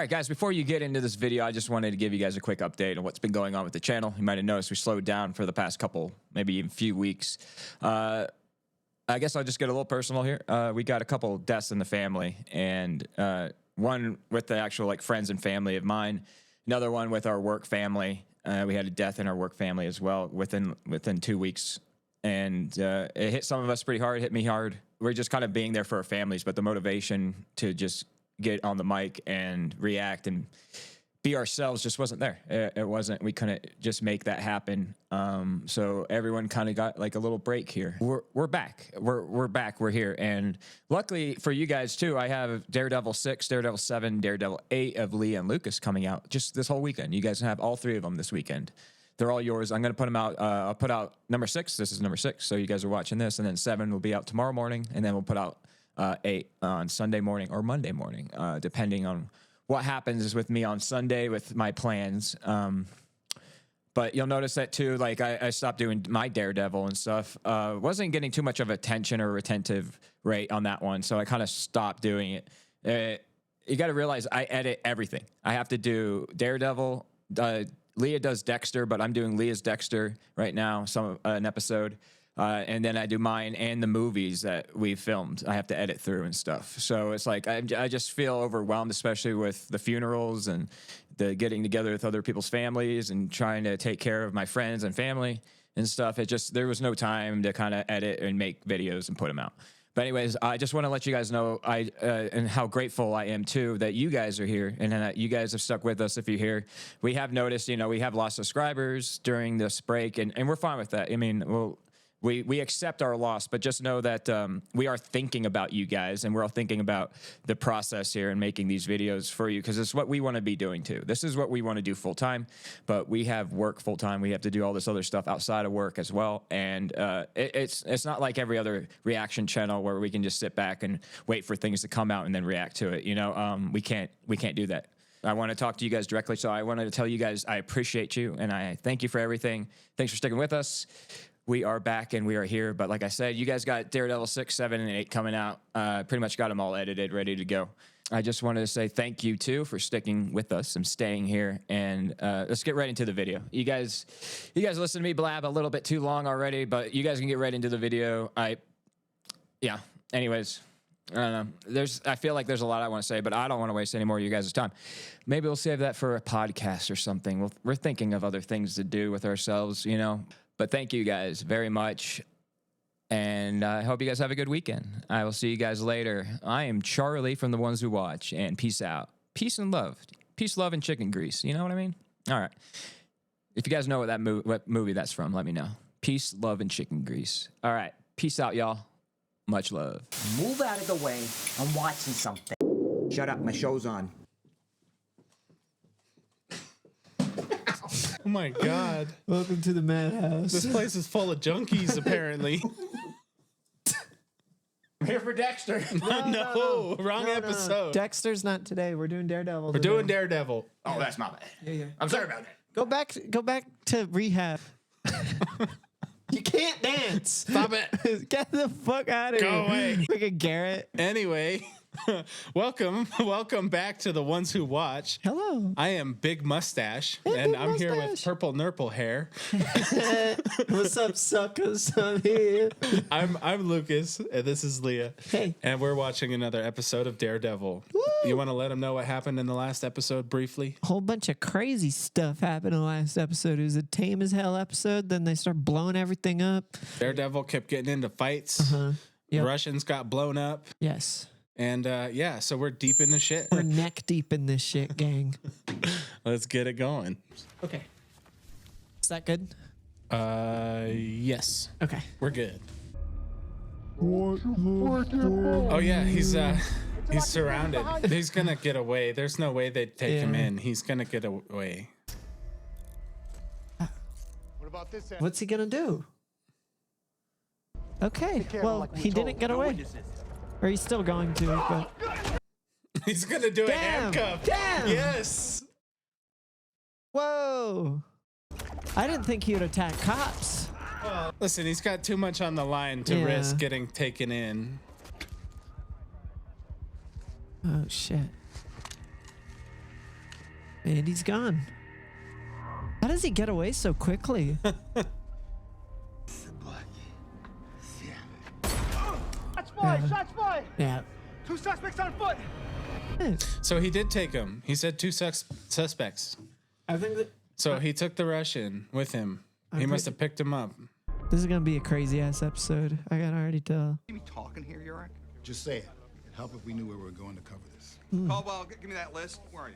right, guys, before you get into this video, I just wanted to give you guys a quick update on what's been going on with the channel. You might have noticed we slowed down for the past couple, maybe even few weeks. I guess I'll just get a little personal here. We got a couple deaths in the family, and one with the actual like friends and family of mine, another one with our work family. We had a death in our work family as well within 2 weeks, and it hit some of us pretty hard, hit me hard. We're just kind of being there for our families, but the motivation to just get on the mic and react and be ourselves just wasn't there. It wasn't, we couldn't just make that happen. So everyone kind of got like a little break here. We're back. We're back. We're here. And luckily for you guys too, I have Daredevil 6, Daredevil 7, Daredevil 8 of Leah and Lucas coming out just this whole weekend. You guys have all 3 of them this weekend. They're all yours. I'm going to put them out. I'll put out number 6. This is number 6. So you guys are watching this, and then 7 will be out tomorrow morning. And then we'll put out 8 on Sunday morning or Monday morning, depending on what happens with me on Sunday with my plans. But you'll notice that too, like I stopped doing my Daredevil and stuff. Wasn't getting too much of attention or retentive rate on that one, so I kind of stopped doing it. You got to realize I edit everything. I have to do Daredevil. Leah does Dexter, but I'm doing Leah's Dexter right now, an episode. And then I do mine and the movies that we filmed. I have to edit through and stuff. So it's like I just feel overwhelmed, especially with the funerals and the getting together with other people's families and trying to take care of my friends and family and stuff. There was no time to kind of edit and make videos and put them out. But anyways, I just want to let you guys know and how grateful I am too that you guys are here and that you guys have stuck with us. If you're here, we have noticed, we have lost subscribers during this break, and we're fine with that. I mean, we accept our loss, but just know that we are thinking about you guys, and we're all thinking about the process here and making these videos for you, because it's what we want to be doing too. This is what we want to do full time, but we have work full time. We have to do all this other stuff outside of work as well, and it's not like every other reaction channel where we can just sit back and wait for things to come out and then react to it. We can't do that. I want to talk to you guys directly, so I wanted to tell you guys I appreciate you and I thank you for everything. Thanks for sticking with us. We are back and we are here. But like I said, you guys got Daredevil 6, 7, and 8 coming out. Pretty much got them all edited, ready to go. I just wanted to say thank you, too, for sticking with us and staying here. And let's get right into the video. You guys listen to me blab a little bit too long already, but you guys can get right into the video. Yeah. Anyways, I don't know. I feel like there's a lot I want to say, but I don't want to waste any more of you guys' time. Maybe we'll save that for a podcast or something. We're thinking of other things to do with ourselves, But thank you guys very much, and I hope you guys have a good weekend. I will see you guys later. I am Charlie from The Ones Who Watch, and peace out. Peace and love. Peace, love, and chicken grease. You know what I mean? All right. If you guys know what movie that's from, let me know. Peace, love, and chicken grease. All right. Peace out, y'all. Much love. Move out of the way. I'm watching something. Shut up. My show's on. Oh my God. Welcome to the madhouse. This place is full of junkies, apparently. I'm here for Dexter. No, wrong episode. Dexter's not today. We're doing Daredevil. We're doing Daredevil. Oh, that's my bad. Yeah. I'm sorry about that. Go back to rehab. You can't dance. Stop it. Get the fuck out of here. Go away. Like a Garrett. Anyway, welcome back to The Ones Who Watch. Hello. I am Big Mustache, Hey, and Big I'm here with Mustache. Purple Nurple Hair. What's up, suckers? I'm here. I'm Lucas, and this is Leah. Hey. And we're watching another episode of Daredevil. Woo. You want to let them know what happened in the last episode briefly? A whole bunch of crazy stuff happened in the last episode. It was a tame as hell episode. Then they start blowing everything up. Daredevil kept getting into fights. Yep. Russians got blown up. Yes. And yeah, so we're deep in the shit. We're neck deep in this shit, gang. Let's get it going. Okay. Is that good? Yes. Okay. We're good. Oh yeah, he's surrounded. He's gonna get away. There's no way they'd take him in. He's gonna get away. What about this end? What's he gonna do? Okay. Well, he didn't get away. Or he's still going to, but... He's gonna do a handcuff. Damn! Yes! Whoa! I didn't think he would attack cops. Well, listen, he's got too much on the line to risk getting taken in. Oh, shit. And he's gone. How does he get away so quickly? Shots fired! Shots fired! Yeah. 2 suspects on foot! So he did take him. He said 2 suspects. I think that So he took the Russian with him. He must have picked him up. this is gonna be a crazy ass episode. I can already tell. You talking here, Yurek? Just say it. It'd help if we knew where we were going to cover this. Caldwell, give me that list. Where are you?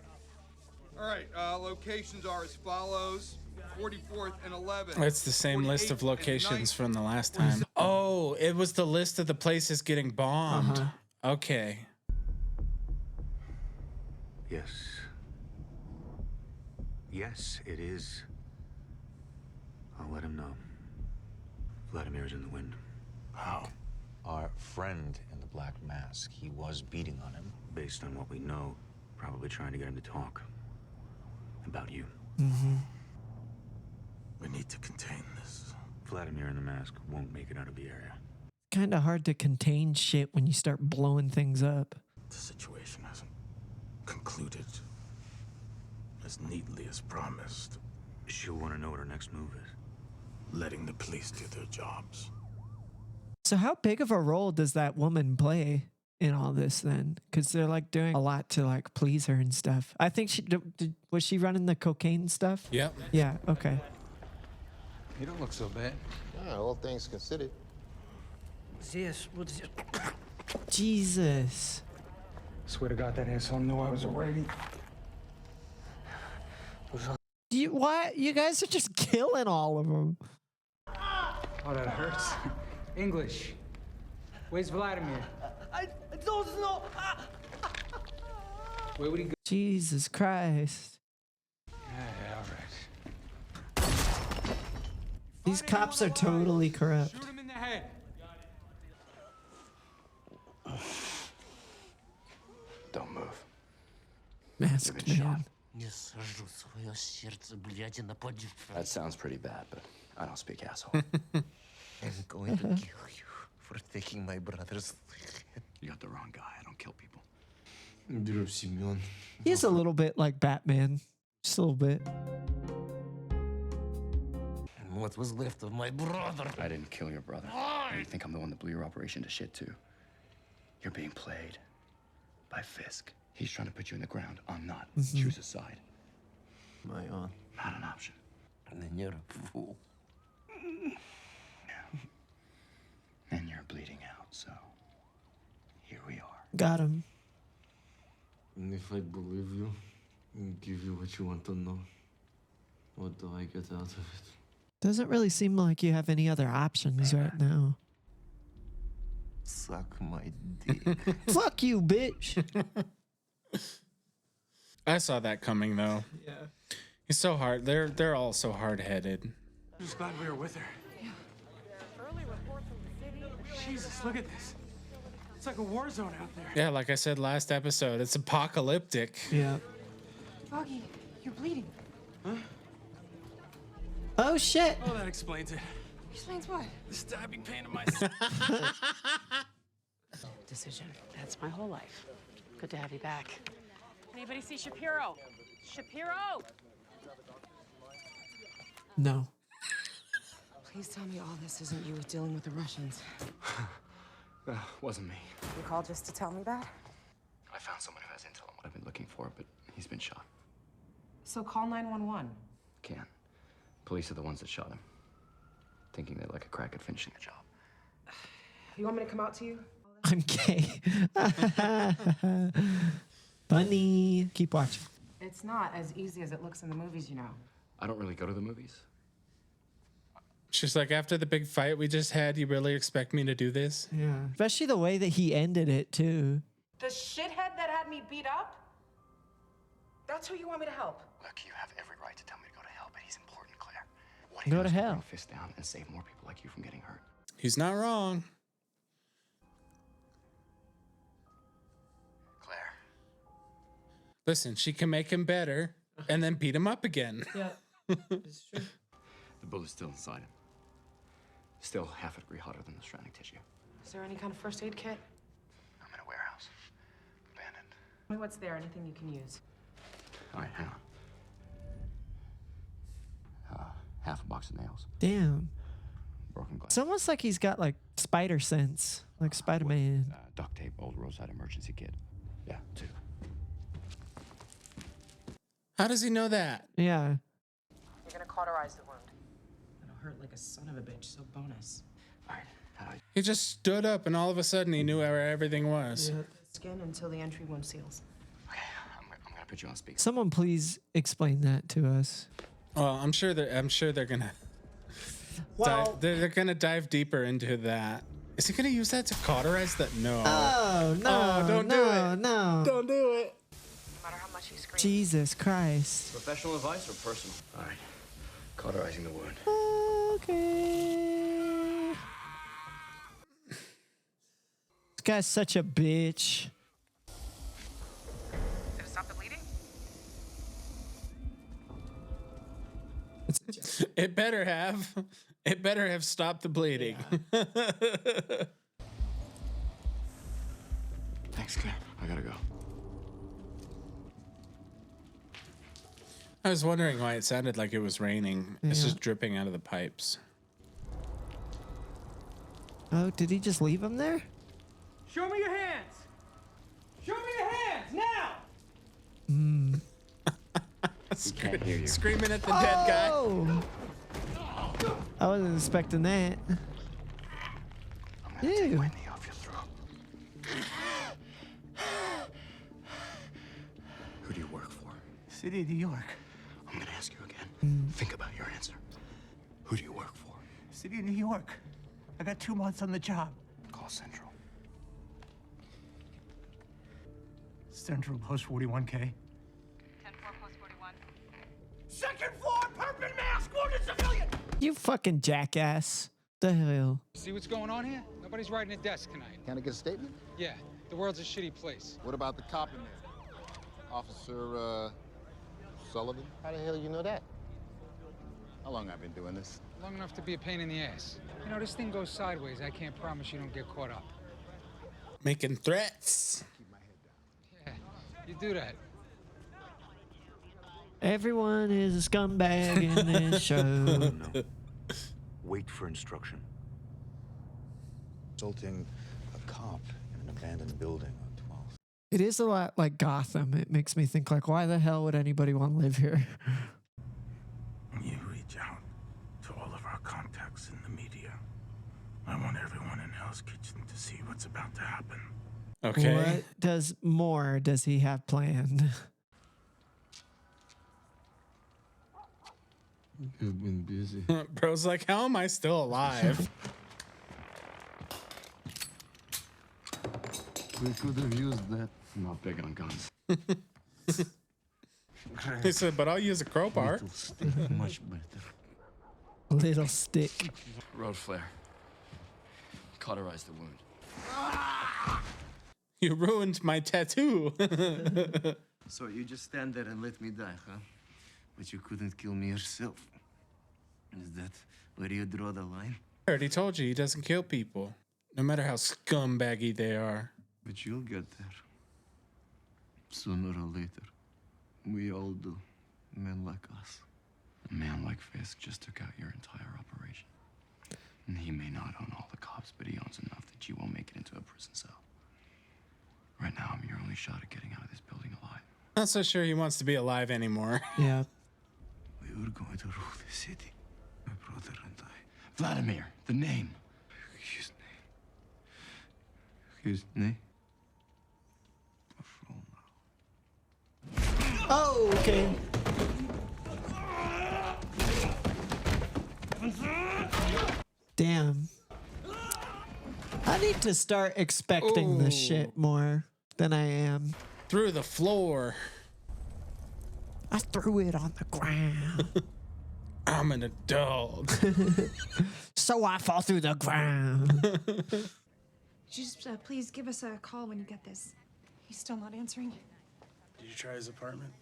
All right, locations are as follows. 44th and 11th. It's the same list of 48th and locations 9th. from the last time. Oh, it was the list of the places getting bombed. Okay. Yes. Yes, it is. I'll let him know. Vladimir's in the wind. How? Our friend in the black mask, he was beating on him. Based on what we know, probably trying to get him to talk. About you. We need to contain this. Vladimir in the mask won't make it out of the area. Kind of hard to contain shit when you start blowing things up. The situation hasn't concluded as neatly as promised. She'll want to know what her next move is. Letting the police do their jobs. So how big of a role does that woman play in all this then? Because they're like doing a lot to like please her and stuff. I think was she running the cocaine stuff? Yep. Yeah. Okay. You don't look so bad. All things considered. Jesus. Swear to God, that asshole knew I was already. Why? You guys are just killing all of them. Oh, that hurts. English. Where's Vladimir? I don't know. Where would he go? Jesus Christ. Yeah, all right. These cops are totally corrupt. Shoot him in the head. Don't move. Masked man. That sounds pretty bad, but I don't speak asshole. I'm going to kill you for taking my brother's. You got the wrong guy. I don't kill people. He's a little bit like Batman. Just a little bit. And what was left of my brother? I didn't kill your brother. You think I'm the one that blew your operation to shit too? You're being played by Fisk. He's trying to put you in the ground. I'm not. Choose a side. My own. Not an option. And then you're a fool. And you're bleeding out, so here we are. Got him. And if I believe you and give you what you want to know, what do I get out of it? Doesn't really seem like you have any other options right now. Suck my dick. Fuck you, bitch. I saw that coming though. Yeah. He's so hard. They're all so hard-headed. I'm just glad we were with her. Early report from the city. Jesus, look at this. It's like a war zone out there. Yeah, like I said last episode, it's apocalyptic. Yeah. Foggy, you're bleeding. Oh shit. Oh, that explains it. Explains what? The stabbing pain in my Decision. That's my whole life. Good to have you back. Anybody see Shapiro? Shapiro! No. Please tell me all this isn't you dealing with the Russians. Wasn't me. You called just to tell me that? I found someone who has intel on what I've been looking for, but he's been shot. So call 911. Can't. Police are the ones that shot him. Thinking they're like a crack at finishing the job. You want me to come out to you? I'm gay. Funny. Keep watching. It's not as easy as it looks in the movies, you know. I don't really go to the movies. She's like, after the big fight we just had, you really expect me to do this? Yeah. Especially the way that he ended it too. The shithead that had me beat up? That's who you want me to help? Look, you have every right to tell me to go to hell, but he's important, Claire. What Go to if I hell. bring a fist down and save more people like you from getting hurt? He's not wrong. Claire. Listen, she can make him better and then beat him up again. Yeah. It's true. The bullet's still inside him. Still half a degree hotter than the surrounding tissue. Is there any kind of first aid kit? I'm in a warehouse. Abandoned. Tell me what's there, anything you can use. All right, hang on. half a box of nails, Damn. broken glass. It's almost like he's got like spider sense, like Spider-Man. Duct tape, old roadside emergency kit. Yeah, 2. How does he know that? Yeah. You're gonna cauterize the wound. It'll hurt like a son of a bitch, so bonus. All right. He just stood up and all of a sudden he knew where everything was. Skin until the entry wound seals. Okay, I'm gonna put you on speaker. Someone please explain that to us. Well, I'm sure they're gonna they're gonna dive deeper into that. Is he gonna use that to cauterize that? No. Oh no! Don't do it. No! Don't do it. No matter how much he screams. Jesus Christ! Professional advice or personal? All right. Cauterizing the wound. Okay. This guy's such a bitch. Did it stop the bleeding? It better have. It better have stopped the bleeding. Thanks, Claire. I gotta go. I was wondering why it sounded like it was raining. It's Yeah. just dripping out of the pipes. Oh, did he just leave him there? Show me your hands! Show me your hands, now! Can't hear you. Screaming at the dead guy. Oh! I wasn't expecting that. I'm gonna take Ew. my knee off your throat. Who do you work for? City of New York. I'm gonna ask you again. Think about your answer. Who do you work for? City of New York. I got 2 months on the job. Call Central. Central Post 41K. 10-4 post 41. Second floor, perpin mask, wounded civilian! You fucking jackass! The hell? See what's going on here? Nobody's riding a desk tonight. Can I get a statement? Yeah, the world's a shitty place. What about the cop in there? Officer, Sullivan? How the hell you know that? How long I've been doing this? Long enough to be a pain in the ass. You know, this thing goes sideways. I can't promise you don't get caught up. Making threats. Yeah, you do that. Everyone is a scumbag in this show. No. Wait for instruction. Assaulting a cop in an abandoned building on 12th. It is a lot like Gotham. It makes me think like, why the hell would anybody want to live here? You reach out to all of our contacts in the media. I want everyone in Hell's Kitchen to see what's about to happen. Okay. What more does he have planned? I've been busy. Bro's like, how am I still alive? We could have used that. I'm not big on guns. He said, but I'll use a crowbar. Little stick, much better. Little stick. Road flare. Cauterize the wound. You ruined my tattoo. So you just stand there and let me die, huh? But you couldn't kill me yourself. Is that where you draw the line? I already told you he doesn't kill people, no matter how scumbaggy they are. But you'll get there. Sooner or later. We all do. Men like us. A man like Fisk just took out your entire operation. And he may not own all the cops, but he owns enough that you won't make it into a prison cell. Right now, I'm your only shot at getting out of this building alive. Not so sure he wants to be alive anymore. Yeah. We were going to rule the city. My brother and I. Vladimir, the name. His name. His name? Oh, okay. Damn. I need to start expecting this shit more than I am. Through the floor. I threw it on the ground. I'm an adult. So I fall through the ground. Just please give us a call when you get this. He's still not answering. Did you try his apartment?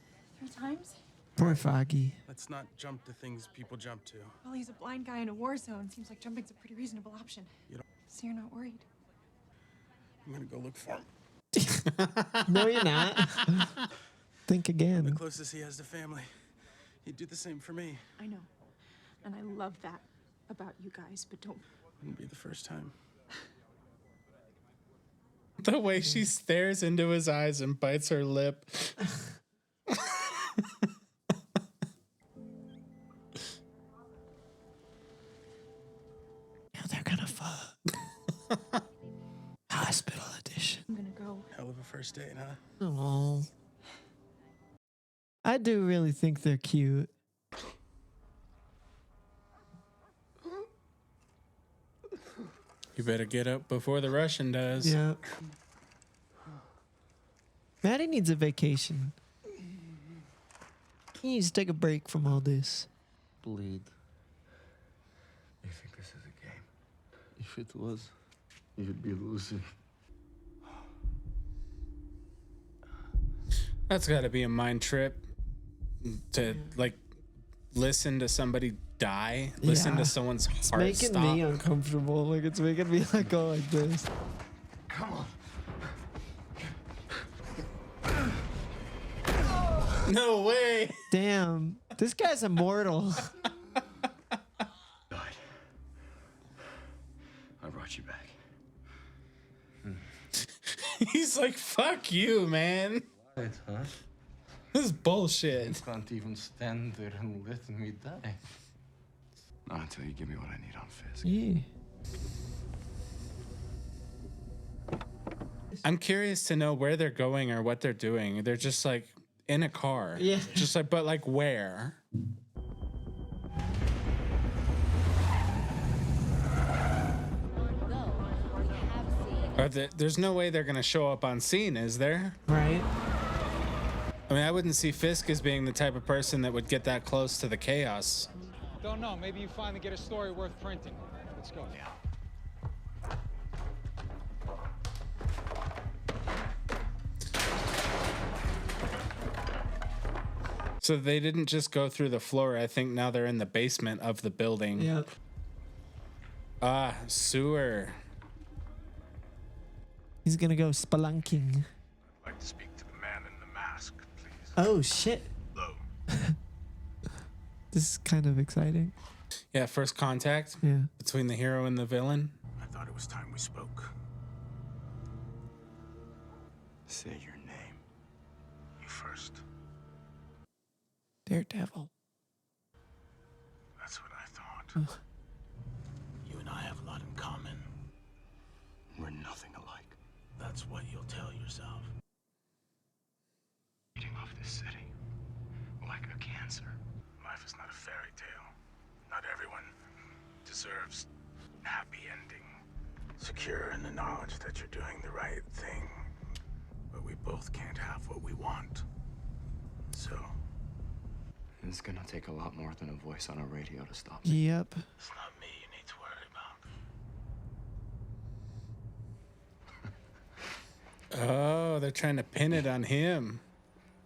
3 times? Poor Foggy. Let's not jump to things people jump to. Well, he's a blind guy in a war zone. Seems like jumping's a pretty reasonable option. You don't- So you're not worried? I'm gonna go look for him. No, you're not. Think The again. closest he has to family. He'd do the same for me. I know. And I love that about you guys, but don't. Wouldn't be the first time. The way she stares into his eyes and bites her lip. Now they're gonna fuck. Hospital edition. I'm gonna go. Hell of a first date, huh? Oh, I do really think they're cute. You better get up before the Russian does. Yeah. Maddie needs a vacation. He needs to take a break from all this. Bleed. You think this is a game? If it was, you'd be losing. That's got to be a mind trip to like listen to somebody die, listen Yeah. to someone's It's heart making stop. me uncomfortable. Like it's making me like go like this. Come on. No way. Damn, this guy's immortal. Died. I brought you back. He's like, fuck you, man. Right, huh? This is bullshit. You can't even stand there and let me die. Not until you give me what I need on Fisk. Yeah. I'm curious to know where they're going or what they're doing. They're just like in a car. Yeah. Just like, but like where? There's no way they're gonna show up on scene, is there? Right. I mean, I wouldn't see Fisk as being the type of person that would get that close to the chaos. Don't know. Maybe you finally get a story worth printing. Let's go. Yeah. So they didn't just go through the floor. I think now they're in the basement of the building. Yep. Ah, sewer. He's gonna go spelunking. I'd like to speak to the man in the mask, please. Oh shit. Hello. This is kind of exciting. Yeah, first contact Yeah. between the hero and the villain. I thought it was time we spoke. Say your name. You first. Daredevil. That's what I thought. You and I have a lot in common. We're nothing alike. That's what you'll tell yourself. Eating off this city. Like a cancer. Life is not a fairy tale. Not everyone deserves a happy ending. Secure in the knowledge that you're doing the right thing. But we both can't have what we want. So, It's gonna take a lot more than a voice on a radio to stop me. Yep. it's not me you need to worry about. Oh, they're trying to pin it on him.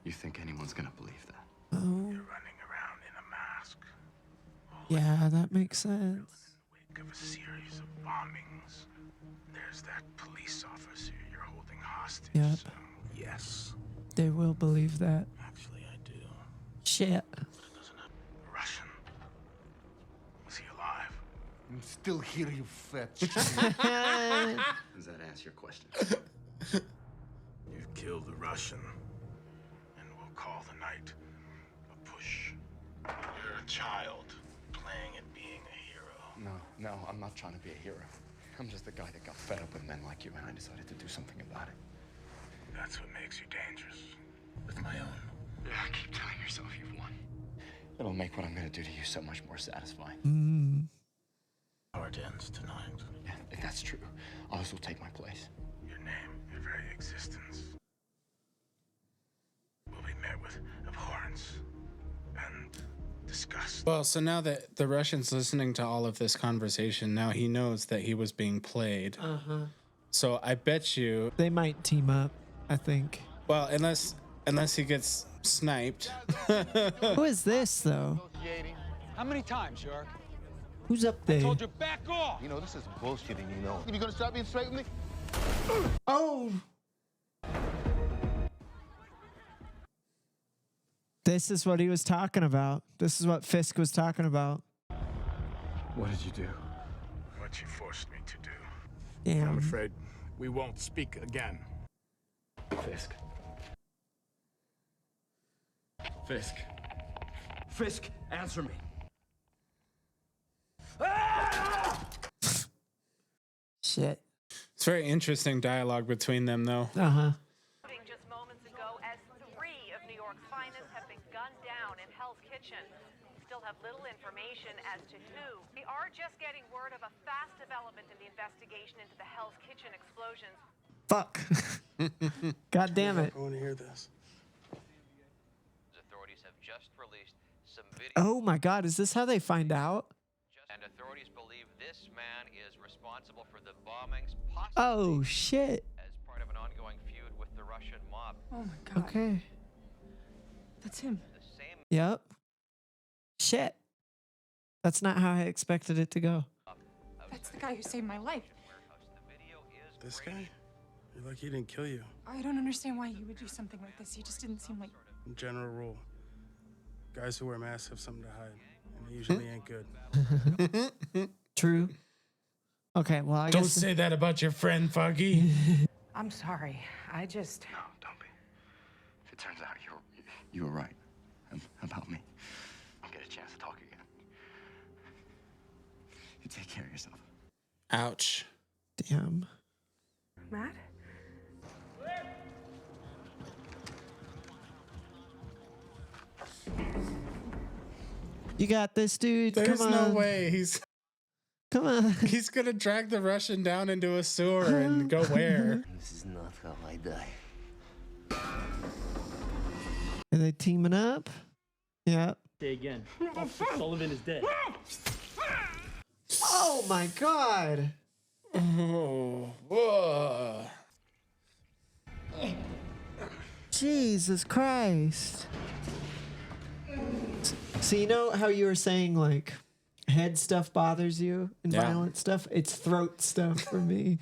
You think anyone's gonna believe that? Oh. You're running around in a mask. Yeah, that makes sense. Wake of a series of bombings. There's that police officer you're holding hostage. Yep. So, yes, They will believe that. actually I do. Shit. But it doesn't have Russian. Was he alive? I'm still here, you fat Does that answer your question? You've killed a Russian. And we'll call the night a push. You're a child playing at being a hero. No, I'm not trying to be a hero. I'm just a guy that got fed up with men like you, and I decided to do something about it. That's what makes you dangerous. With my own. Yeah, keep telling yourself you've won. It'll make what I'm gonna do to you so much more satisfying. Mm. Our ends tonight. Yeah, if that's true, others will take my place. Your name, your very existence, will be met with abhorrence and disgust. Well, so now that the Russian's listening to all of this conversation, now he knows that he was being played. Uh-huh. So I bet you They might team up, I think. well, unless he gets sniped. Who is this though? How many times, York? Who's up there? Told you back off. You know, this is bullshitting, you know. You gonna stop being straight with me? Oh. This is what he was talking about. This is what Fisk was talking about. What did you do? What you forced me to do. Damn. I'm afraid we won't speak again. Fisk. Fisk. Fisk, answer me. Shit. It's very interesting dialogue between them, though. Uh-huh. Just moments ago, as 3 of New York's finest have been gunned down in Hell's Kitchen. Still have little information as to who. We are just getting word of a fast development in the investigation into the Hell's Kitchen explosions. Fuck. God damn it. I want to hear this. Authorities have just released some video. Oh my God, is this how they find out? And authorities believe this man is responsible for the bombings, possibly Oh shit. as part of an ongoing feud with the Russian mob. Oh my God. Okay. That's him. Yep. Shit. That's not how I expected it to go. That's the guy who saved my life. This guy? You're lucky he didn't kill you. I don't understand why he would do something like this. He just didn't seem like... General rule. Guys who wear masks have something to hide. And they usually ain't good. True. Okay, well, I Don't guess... say that about your friend, Foggy. I'm sorry. I just... No, don't be. If it turns out you were right about me, I'll get a chance to talk again. You take care of yourself. Ouch. Damn. Matt? You got this, dude. There's Come no on. way. Come on. He's gonna drag the Russian down into a sewer and go where? This is not how I die. Are they teaming up? Yep. Say again. Officer Sullivan is dead. Oh my God. Oh, whoa. Jesus Christ. So you know how you were saying like head stuff bothers you and Yeah. violent stuff? It's throat stuff for me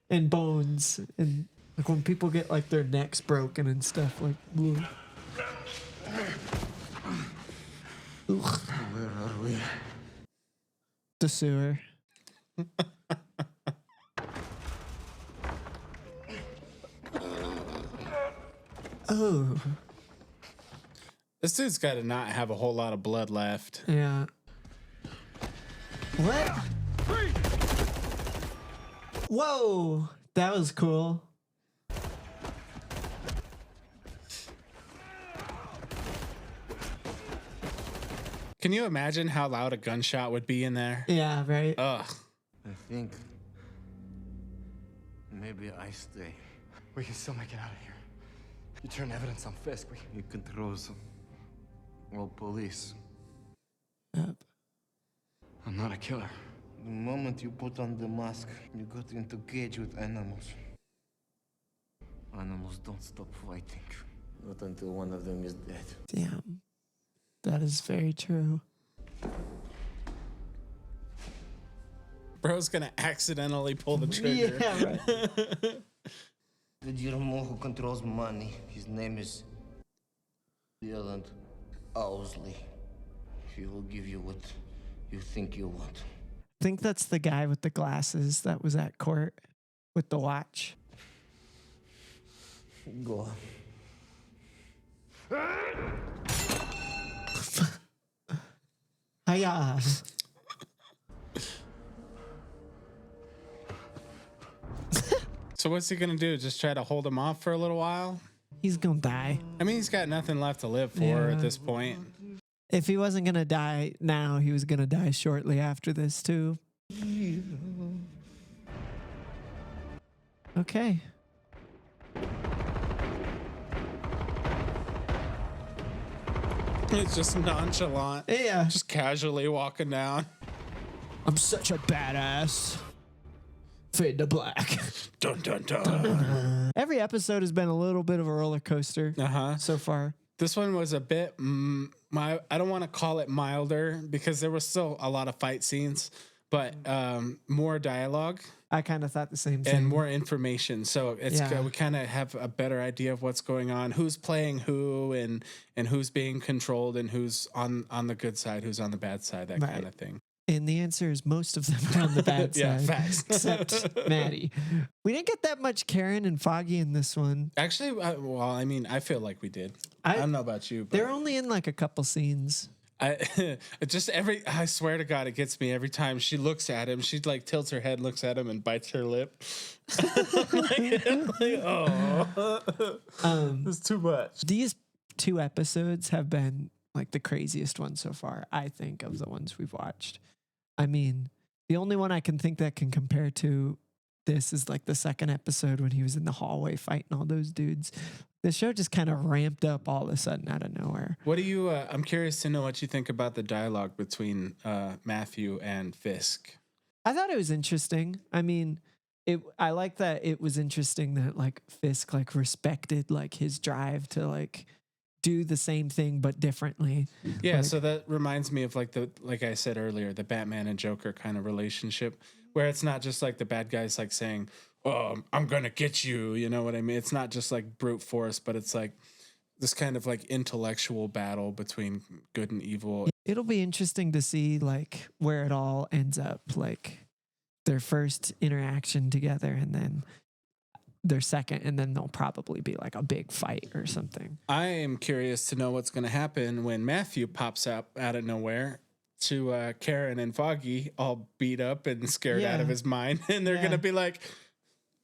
and bones and like when people get like their necks broken and stuff like ugh. Ugh. Where are we? The sewer. Oh. This dude's got to not have a whole lot of blood left. Yeah. What? Whoa, that was cool. Can you imagine how loud a gunshot would be in there? Yeah, right. Ugh. I think maybe I stay. We can still make it out of here. You turn evidence on Fisk. You can throw some. Well, police. Yep. I'm not a killer. The moment you put on the mask, you got into cage with animals. Animals don't stop fighting. Not until one of them is dead. Damn. That is very true. Bro's gonna accidentally pull the trigger. Yeah, right. Did you know who controls money? His name is Leland Owsley. He will give you what you think you want. I think that's the guy with the glasses that was at court with the watch. Go on. Hiya. So what's he gonna do? Just try to hold him off for a little while? He's gonna die. I mean, he's got nothing left to live for Yeah. at this point. If he wasn't gonna die now, he was gonna die shortly after this too. Okay. It's just nonchalant. Yeah. Just casually walking down. I'm such a badass. Fade to black. Dun dun dun. Every episode has been a little bit of a roller coaster so far. This one was a bit, I don't want to call it milder because there was still a lot of fight scenes, but more dialogue. I kind of thought the same thing. And more information. So it's Yeah. we kind of have a better idea of what's going on, who's playing who, and who's being controlled, and who's on the good side, who's on the bad side, that kind of thing. And the answer is most of them are on the bad Yeah, side. facts. Except Maddie. We didn't get that much Karen and Foggy in this one. Actually, well, I mean, I feel like we did. I don't know about you, but They're only in like a couple scenes. I swear to God, it gets me every time she looks at him. She like tilts her head, looks at him, and bites her lip. It's too much. These 2 episodes have been like the craziest ones so far, I think, of the ones we've watched. I mean, the only one I can think that can compare to this is like the 2nd episode when he was in the hallway fighting all those dudes. The show just kind of ramped up all of a sudden out of nowhere. What do you? I'm curious to know what you think about the dialogue between Matthew and Fisk. I thought it was interesting. I mean, I like that it was interesting that like Fisk like respected like his drive to like do the same thing but differently. Yeah, like, so that reminds me of like I said earlier, the Batman and Joker kind of relationship, where it's not just like the bad guys like saying, "Oh, I'm gonna get you," you know what I mean? It's not just like brute force, but it's like this kind of like intellectual battle between good and evil. It'll be interesting to see like where it all ends up, like their first interaction together and then their second, and then there'll probably be like a big fight or something. I am curious to know what's going to happen when Matthew pops up out of nowhere to Karen and Foggy all beat up and scared out of his mind. And they're going to be like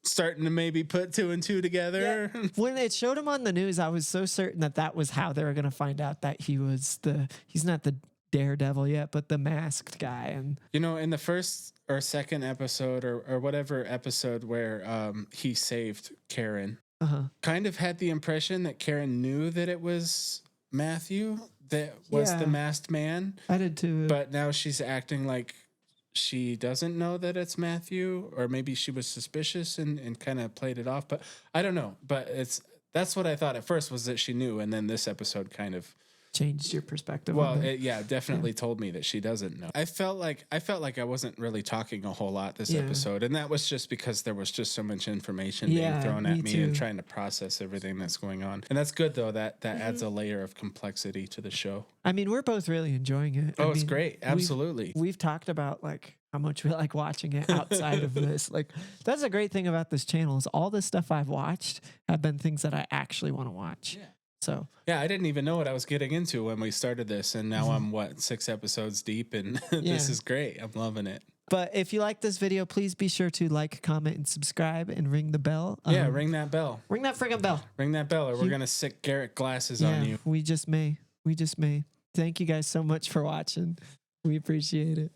starting to maybe put 2 and 2 together. Yeah. When it showed him on the news, I was so certain that that was how they were going to find out that he's not the Daredevil yet, but the masked guy. And you know, in the first or second episode or whatever episode where he saved Karen, kind of had the impression that Karen knew that it was Matthew that was the masked man. I did too. But now she's acting like she doesn't know that it's Matthew, or maybe she was suspicious and kind of played it off. But I don't know. But that's what I thought at first, was that she knew, and then this episode kind of changed your perspective. Well, it definitely told me that she doesn't know. I felt like I wasn't really talking a whole lot this episode, and that was just because there was just so much information being thrown at me and trying to process everything that's going on. And that's good though. That adds a layer of complexity to the show. I mean, we're both really enjoying it. Oh, it's great. Absolutely. We've talked about like how much we like watching it outside of this. Like that's a great thing about this channel is all the stuff I've watched have been things that I actually want to watch. Yeah. So yeah, I didn't even know what I was getting into when we started this, and now I'm 6 episodes deep, and this is great. I'm loving it. But if you like this video, please be sure to like, comment, and subscribe, and ring the bell. Ring that bell. Ring that friggin' bell. Ring that bell, or we're gonna sick Garrett glasses on you. We just may. Thank you guys so much for watching. We appreciate it.